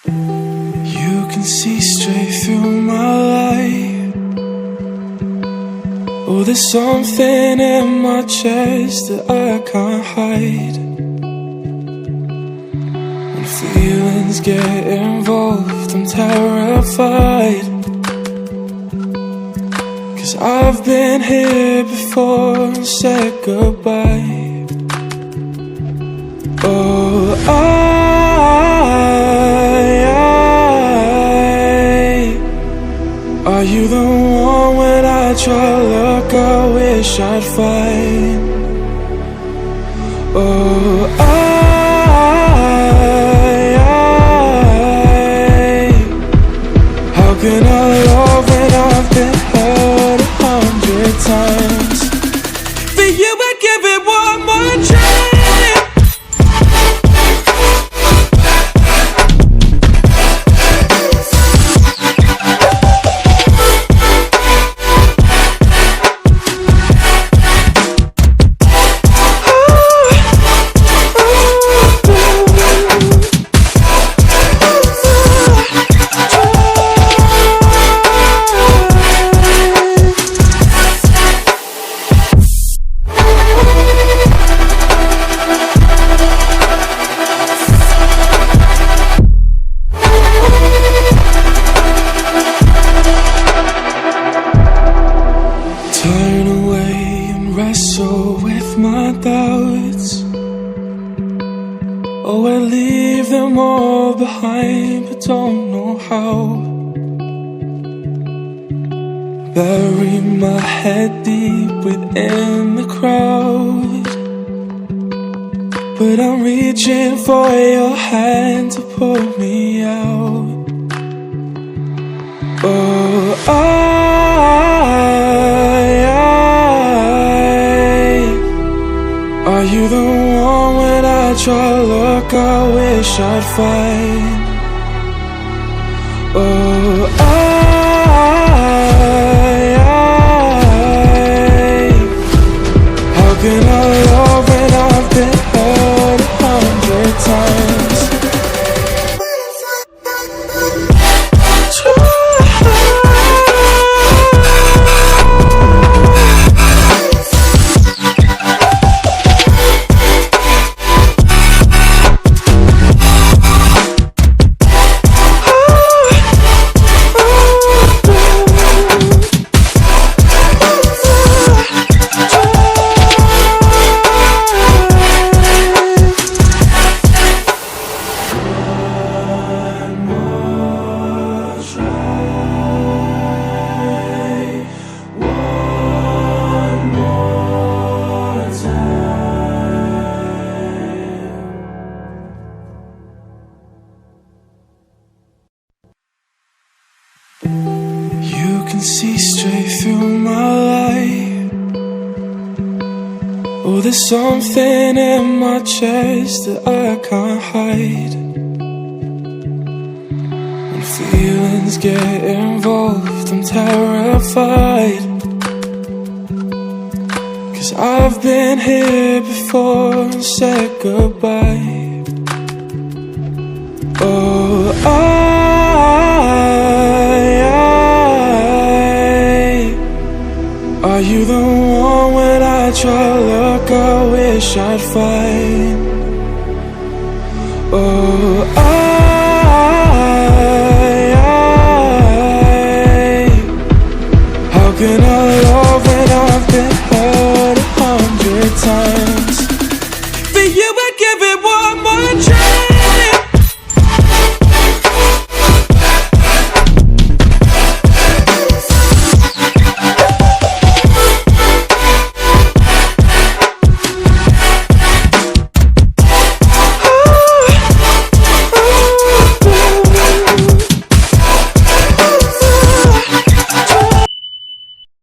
You can see straight through my life. Oh, there's something in my chest that I can't hide. When feelings get involved, I'm terrified. 'Cause I've been here before and said goodbye. Oh, are you the one when I try to look I wish I'd find? Oh, how can I love when I've been hurt 100 times? For you I'd give it one more try. Turn away and wrestle with my doubts. Oh, I leave them all behind, but don't know how. Bury my head deep within the crowd, but I'm reaching for your hand to pull me out. Oh, are you the one when I try to look I wish I'd find? Oh, how can I love when I've been hurt 100 times? You can see straight through my life. Oh, there's something in my chest that I can't hide. When feelings get involved, I'm terrified. 'Cause I've been here before and said goodbye. Oh, are you the one when I try to look I wish I'd find?